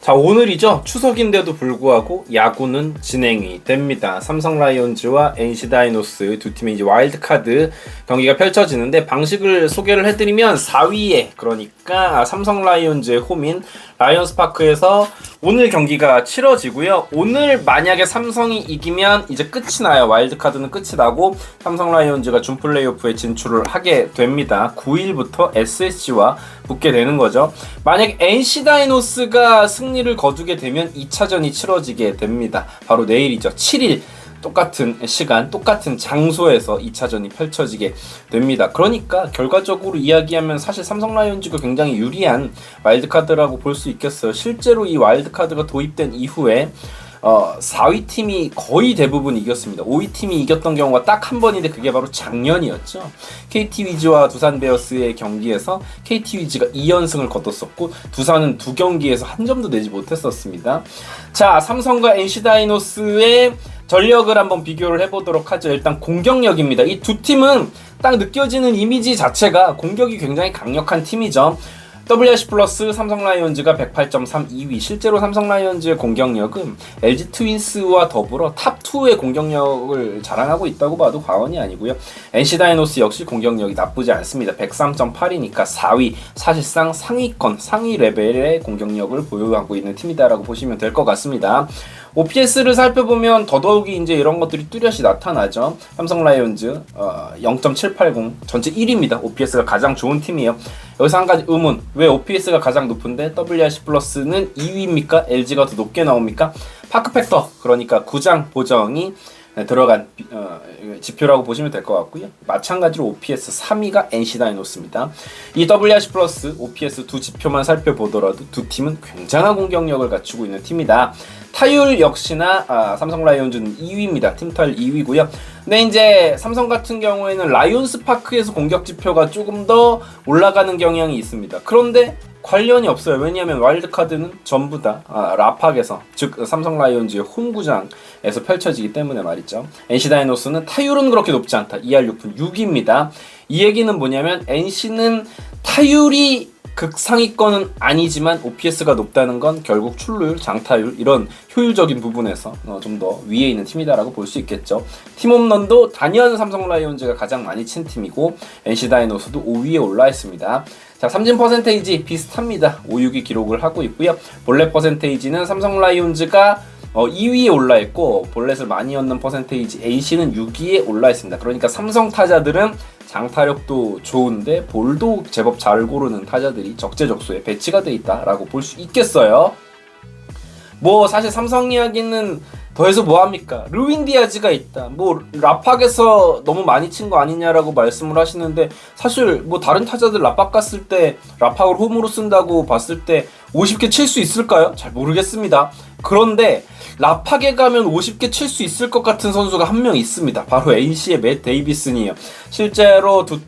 자, 오늘이죠. 추석인데도 불구하고 야구는 진행이 됩니다. 삼성 라이온즈와 NC 다이노스 두 팀의 이제 와일드카드 경기가 펼쳐지는데, 방식을 소개를 해드리면 4위에, 그러니까 삼성 라이온즈의 홈인 라이언스 파크에서 오늘 경기가 치러지고요. 오늘 만약에 삼성이 이기면 이제 끝이 나요. 와일드카드는 끝이 나고 삼성 라이온즈가 준 플레이오프에 진출을 하게 됩니다. 9일부터 SSG와 붙게 되는 거죠. 만약 NC 다이노스가 승리를 거두게 되면 2차전이 치러지게 됩니다. 바로 내일이죠. 7일 똑같은 시간, 똑같은 장소에서 2차전이 펼쳐지게 됩니다. 그러니까 결과적으로 이야기하면 사실 삼성 라이온즈가 굉장히 유리한 와일드카드라고 볼 수 있겠어요. 실제로 이 와일드카드가 도입된 이후에 4위 팀이 거의 대부분 이겼습니다. 5위 팀이 이겼던 경우가 딱 한 번인데 그게 바로 작년이었죠. KT 위즈와 두산 베어스의 경기에서 KT 위즈가 2연승을 거뒀었고 두산은 2경기에서 한 점도 내지 못했었습니다. 자, 삼성과 NC 다이노스의 전력을 한번 비교를 해보도록 하죠. 일단 공격력입니다. 이 두 팀은 딱 느껴지는 이미지 자체가 공격이 굉장히 강력한 팀이죠. WRC 플러스 삼성 라이온즈가 108.3 2위. 실제로 삼성 라이온즈의 공격력은 LG 트윈스와 더불어 탑2의 공격력을 자랑하고 있다고 봐도 과언이 아니고요. NC 다이노스 역시 공격력이 나쁘지 않습니다. 103.8이니까 4위, 사실상 상위권, 상위 레벨의 공격력을 보유하고 있는 팀이다라고 보시면 될 것 같습니다. OPS를 살펴보면 더더욱이 이제 이런 것들이 뚜렷이 나타나죠. 삼성 라이온즈 0.780 전체 1위입니다. OPS가 가장 좋은 팀이에요. 여기서 한 가지 의문, 왜 OPS가 가장 높은데 WRC 플러스는 2위입니까? LG가 더 높게 나옵니까? 파크 팩터, 그러니까 구장 보정이 들어간 지표라고 보시면 될 것 같고요. 마찬가지로 OPS 3위가 NC 다이노스입니다. 이 WRC 플러스 OPS 두 지표만 살펴보더라도 두 팀은 굉장한 공격력을 갖추고 있는 팀이다. 타율 역시나 삼성 라이온즈는 2위입니다. 팀 타율 2위고요. 근데 이제 삼성 같은 경우에는 라이온스 파크에서 공격 지표가 조금 더 올라가는 경향이 있습니다. 그런데 관련이 없어요. 왜냐하면 와일드카드는 전부 다 라팍에서, 즉 삼성 라이온즈의 홈구장에서 펼쳐지기 때문에 말이죠. NC 다이노스는 타율은 그렇게 높지 않다. 2할 6푼 6위입니다. 이 얘기는 뭐냐면 NC는 타율이 극상위권은 아니지만 OPS가 높다는 건 결국 출루율, 장타율 이런 효율적인 부분에서 좀 더 위에 있는 팀이다라고 볼 수 있겠죠. 팀 홈런도 단연 삼성 라이온즈가 가장 많이 친 팀이고 NC 다이노스도 5위에 올라 있습니다. 자, 삼진 퍼센테이지 비슷합니다. 5-6이 기록을 하고 있고요. 볼넷 퍼센테이지는 삼성 라이온즈가 2위에 올라 있고 볼넷을 많이 얻는 퍼센테이지 NC는 6위에 올라 있습니다. 그러니까 삼성 타자들은 장타력도 좋은데 볼도 제법 잘 고르는 타자들이 적재적소에 배치가 돼 있다라고 볼 수 있겠어요. 뭐 사실 삼성 이야기는 더해서 뭐합니까? 르윈 디아즈가 있다. 뭐 라팍에서 너무 많이 친 거 아니냐라고 말씀을 하시는데, 사실 뭐 다른 타자들 라팍 갔을 때 라팍을 홈으로 쓴다고 봤을 때 50개 칠 수 있을까요? 잘 모르겠습니다. 그런데 라팍에 가면 50개 칠 수 있을 것 같은 선수가 한 명 있습니다. 바로 NC의 맷 데이비슨이에요. 실제로 두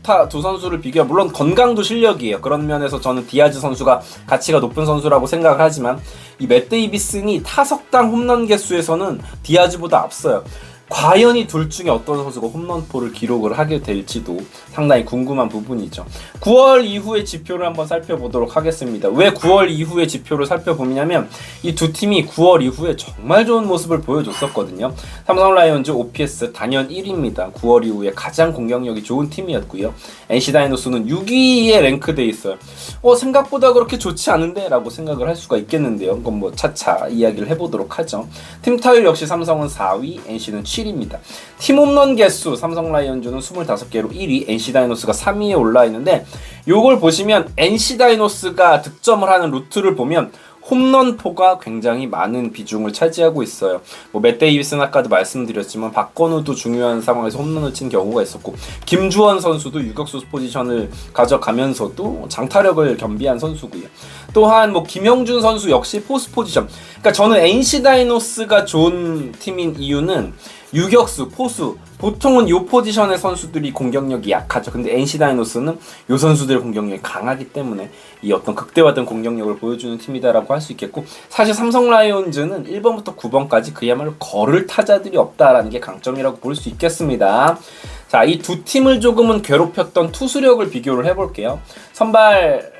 선수를 비교해, 물론 건강도 실력이에요. 그런 면에서 저는 디아즈 선수가 가치가 높은 선수라고 생각을 하지만 이 맷 데이비슨이 타석당 홈런 개수에서는 디아즈보다 앞서요. 과연 이 둘 중에 어떤 선수가 홈런포를 기록을 하게 될지도 상당히 궁금한 부분이죠. 9월 이후의 지표를 한번 살펴보도록 하겠습니다. 왜 9월 이후의 지표를 살펴보냐면 이 두 팀이 9월 이후에 정말 좋은 모습을 보여줬었거든요. 삼성 라이온즈 OPS 단연 1위입니다. 9월 이후에 가장 공격력이 좋은 팀이었고요. NC 다이노스는 6위에 랭크돼 있어요. 생각보다 그렇게 좋지 않은데? 라고 생각을 할 수가 있겠는데요. 그건 뭐 차차 이야기를 해보도록 하죠. 팀 타율 역시 삼성은 4위, NC는 7위입니다. 팀 홈런 개수 삼성 라이온즈는 25개로 1위, NC 다이노스가 3위에 올라 있는데, 요걸 보시면 NC 다이노스가 득점을 하는 루트를 보면 홈런포가 굉장히 많은 비중을 차지하고 있어요. 뭐 맷 데이비슨 아까도 말씀드렸지만 박건우도 중요한 상황에서 홈런을 친 경우가 있었고, 김주원 선수도 유격수 포지션을 가져가면서도 장타력을 겸비한 선수고요. 또한 뭐 김영준 선수 역시 포수 포지션. 그러니까 저는 NC 다이노스가 좋은 팀인 이유는 유격수, 포수, 보통은 요 포지션의 선수들이 공격력이 약하죠. 근데 NC 다이노스는 요 선수들의 공격력이 강하기 때문에 이 어떤 극대화된 공격력을 보여주는 팀이다라고 할 수 있겠고, 사실 삼성 라이온즈는 1번부터 9번까지 그야말로 거를 타자들이 없다라는 게 강점이라고 볼 수 있겠습니다. 자, 이 두 팀을 조금은 괴롭혔던 투수력을 비교를 해볼게요. 선발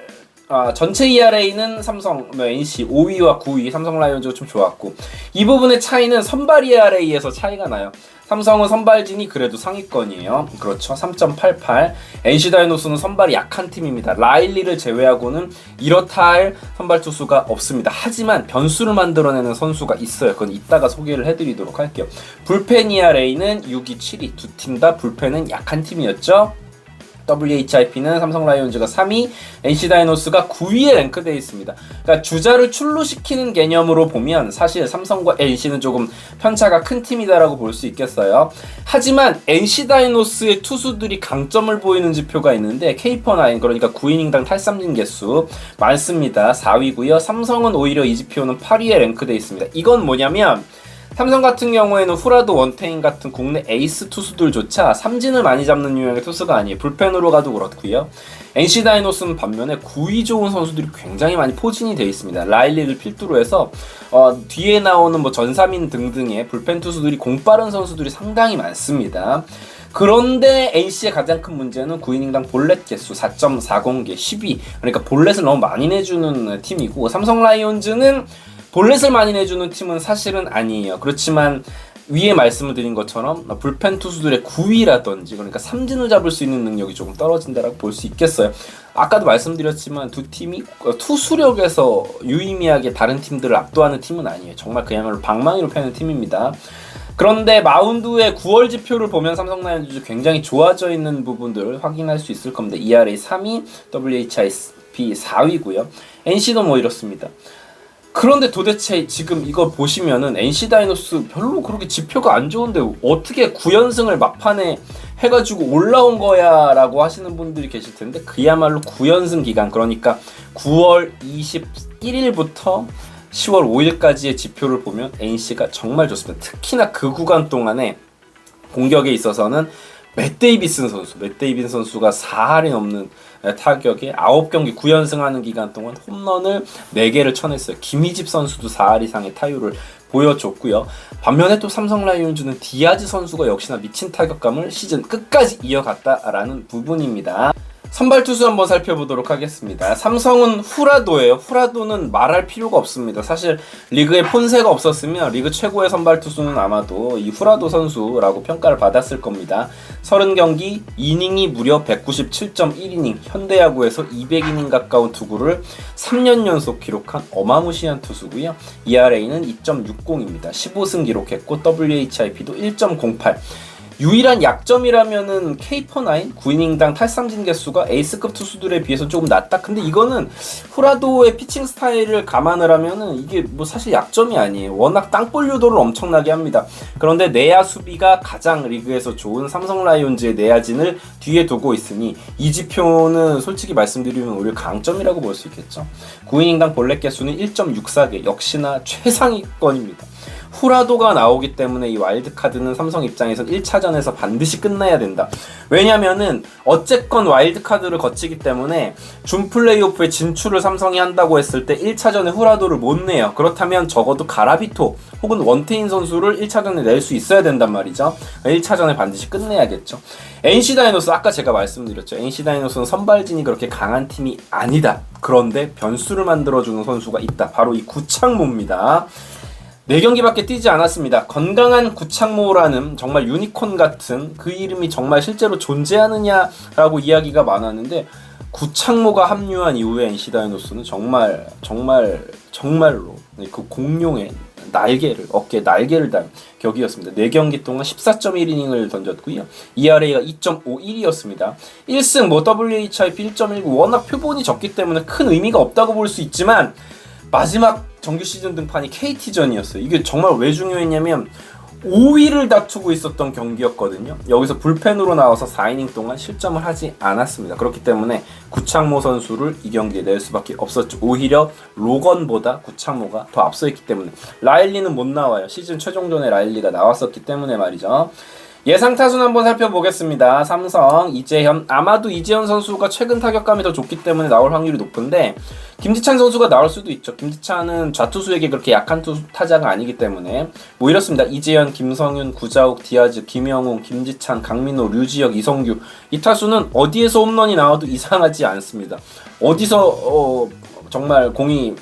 전체 ERA는 삼성, NC 5위와 9위 삼성 라이온즈가 좀 좋았고 이 부분의 차이는 선발 ERA에서 차이가 나요. 삼성은 선발진이 그래도 상위권이에요. 그렇죠. 3.88. NC 다이노스는 선발이 약한 팀입니다. 라일리를 제외하고는 이렇다 할 선발 투수가 없습니다. 하지만 변수를 만들어내는 선수가 있어요. 그건 이따가 소개를 해드리도록 할게요. 불펜 ERA는 6위, 7위 두 팀 다 불펜은 약한 팀이었죠. WHIP는 삼성 라이온즈가 3위, NC 다이노스가 9위에 랭크되어 있습니다. 그러니까 주자를 출루시키는 개념으로 보면 사실 삼성과 NC는 조금 편차가 큰 팀이다라고 볼 수 있겠어요. 하지만 NC 다이노스의 투수들이 강점을 보이는 지표가 있는데 K-9 그러니까 9이닝당 탈삼진 개수 많습니다. 4위고요. 삼성은 오히려 이 지표는 8위에 랭크되어 있습니다. 이건 뭐냐면 삼성 같은 경우에는 후라도 원태인 같은 국내 에이스 투수들조차 삼진을 많이 잡는 유형의 투수가 아니에요. 불펜으로 가도 그렇고요. NC 다이노스는 반면에 구위 좋은 선수들이 굉장히 많이 포진이 되어 있습니다. 라일리를 필두로 해서 뒤에 나오는 뭐 전삼인 등등의 불펜 투수들이 공 빠른 선수들이 상당히 많습니다. 그런데 NC의 가장 큰 문제는 9이닝당 볼넷 개수 4.40개 10위 그러니까 볼넷을 너무 많이 내주는 팀이고 삼성 라이온즈는 볼넷을 많이 내주는 팀은 사실은 아니에요. 그렇지만 위에 말씀을 드린 것처럼 불펜 투수들의 구위라든지 그러니까 삼진을 잡을 수 있는 능력이 조금 떨어진다라고 볼 수 있겠어요. 아까도 말씀드렸지만 두 팀이 투수력에서 유의미하게 다른 팀들을 압도하는 팀은 아니에요. 정말 그야말로 방망이로 패는 팀입니다. 그런데 마운드의 9월 지표를 보면 삼성 라이온즈 굉장히 좋아져 있는 부분들을 확인할 수 있을 겁니다. ERA 3위, WHIP 4위고요. NC도 뭐 이렇습니다. 그런데 도대체 지금 이거 보시면은 NC 다이노스 별로 그렇게 지표가 안 좋은데 어떻게 9연승을 막판에 해가지고 올라온 거야 라고 하시는 분들이 계실 텐데 그야말로 9연승 기간 그러니까 9월 21일부터 10월 5일까지의 지표를 보면 NC가 정말 좋습니다. 특히나 그 구간 동안에 공격에 있어서는 맷 데이비슨 선수가 4할이 넘는 타격에 9경기 9연승하는 기간 동안 홈런을 4개를 쳐냈어요. 김희집 선수도 4할 이상의 타율을 보여줬고요. 반면에 또 삼성 라이온즈는 디아즈 선수가 역시나 미친 타격감을 시즌 끝까지 이어갔다라는 부분입니다. 선발 투수 한번 살펴보도록 하겠습니다. 삼성은 후라도예요. 후라도는 말할 필요가 없습니다. 사실 리그에 폰세가 없었으면 리그 최고의 선발 투수는 아마도 이 후라도 선수라고 평가를 받았을 겁니다. 30경기 이닝이 무려 197.1이닝, 현대야구에서 200이닝 가까운 투구를 3년 연속 기록한 어마무시한 투수고요. ERA는 2.60입니다. 15승 기록했고 WHIP도 1.08. 유일한 약점이라면은 K-9 9이닝당 탈삼진 개수가 에이스급 투수들에 비해서 조금 낮다. 근데 이거는 후라도의 피칭 스타일을 감안을 하면은 이게 뭐 사실 약점이 아니에요. 워낙 땅볼 유도를 엄청나게 합니다. 그런데 내야 수비가 가장 리그에서 좋은 삼성 라이온즈의 내야진을 뒤에 두고 있으니 이 지표는 솔직히 말씀드리면 오히려 강점이라고 볼 수 있겠죠. 9이닝당 볼넷 개수는 1.64개 역시나 최상위권입니다. 후라도가 나오기 때문에 이 와일드카드는 삼성 입장에선 1차전에서 반드시 끝나야 된다. 왜냐면은 어쨌건 와일드카드를 거치기 때문에 준 플레이오프에 진출을 삼성이 한다고 했을 때 1차전에 후라도를 못 내요. 그렇다면 적어도 가라비토 혹은 원태인 선수를 1차전에 낼 수 있어야 된단 말이죠. 1차전에 반드시 끝내야겠죠. NC 다이노스 아까 제가 말씀드렸죠. NC 다이노스는 선발진이 그렇게 강한 팀이 아니다. 그런데 변수를 만들어주는 선수가 있다. 바로 이 구창모입니다. 4경기밖에 뛰지 않았습니다. 건강한 구창모라는 정말 유니콘 같은 그 이름이 정말 실제로 존재하느냐라고 이야기가 많았는데 구창모가 합류한 이후에 NC 다이노스는 정말로 그 공룡의 어깨에 날개를 단 격이었습니다. 4경기 동안 14.1이닝을 던졌고요. ERA가 2.51이었습니다. 1승 WHIP 1.19 워낙 표본이 적기 때문에 큰 의미가 없다고 볼 수 있지만 마지막 정규 시즌 등판이 KT전이었어요. 이게 정말 왜 중요했냐면 5위를 다투고 있었던 경기였거든요. 여기서 불펜으로 나와서 4이닝 동안 실점을 하지 않았습니다. 그렇기 때문에 구창모 선수를 이 경기에 낼 수밖에 없었죠. 오히려 로건보다 구창모가 더 앞서 있기 때문에. 라일리는 못 나와요. 시즌 최종전에 라일리가 나왔었기 때문에 말이죠. 예상 타순 한번 살펴보겠습니다. 삼성 이재현, 아마도 이재현 선수가 최근 타격감이 더 좋기 때문에 나올 확률이 높은데 김지찬 선수가 나올 수도 있죠. 김지찬은 좌투수에게 그렇게 약한 타자가 아니기 때문에 뭐 이렇습니다. 이재현, 김성윤, 구자욱, 디아즈, 김영웅, 김지찬, 강민호, 류지혁, 이성규, 이 타수는 어디에서 홈런이 나와도 이상하지 않습니다. 어디서 정말 공이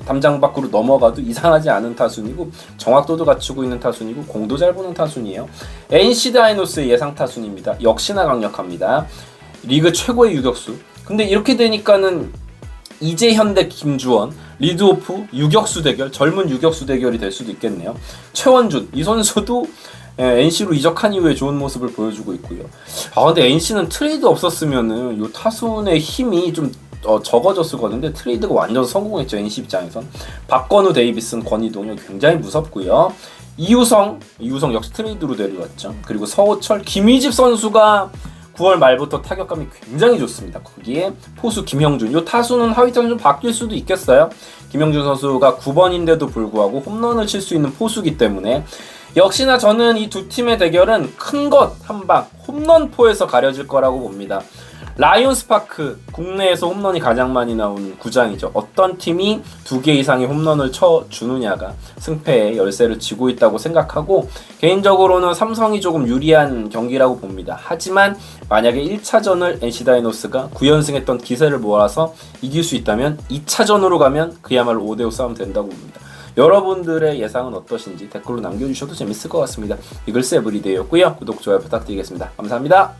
담장 밖으로 넘어가도 이상하지 않은 타순이고 정확도도 갖추고 있는 타순이고 공도 잘 보는 타순이에요. NC 다이노스의 예상 타순입니다. 역시나 강력합니다. 리그 최고의 유격수. 근데 이렇게 되니까는 이재현 대 김주원, 리드오프 유격수 대결, 젊은 유격수 대결이 될 수도 있겠네요. 최원준, 이 선수도 NC로 이적한 이후에 좋은 모습을 보여주고 있고요. 근데 NC는 트레이드 없었으면은 요 타순의 힘이 좀 적어졌을 거는데 트레이드가 완전 성공했죠. NC 입장에선. 박건우, 데이비슨, 권희동이 굉장히 무섭고요. 이우성 역시 트레이드로 데려왔죠. 그리고 서호철, 김희집 선수가 9월 말부터 타격감이 굉장히 좋습니다. 거기에 포수 김형준, 요 타수는 하위타는 좀 바뀔 수도 있겠어요. 김형준 선수가 9번인데도 불구하고 홈런을 칠 수 있는 포수기 때문에 역시나 저는 이 두 팀의 대결은 큰 것 한방 홈런포에서 가려질 거라고 봅니다. 라이온스파크, 국내에서 홈런이 가장 많이 나오는 구장이죠. 어떤 팀이 2개 이상의 홈런을 쳐주느냐가 승패의 열쇠를 쥐고 있다고 생각하고 개인적으로는 삼성이 조금 유리한 경기라고 봅니다. 하지만 만약에 1차전을 NC 다이노스가 9연승했던 기세를 모아서 이길 수 있다면 2차전으로 가면 그야말로 5대5 싸움 된다고 봅니다. 여러분들의 예상은 어떠신지 댓글로 남겨주셔도 재밌을 것 같습니다. 이글스 에브리데이였고요. 구독, 좋아요 부탁드리겠습니다. 감사합니다.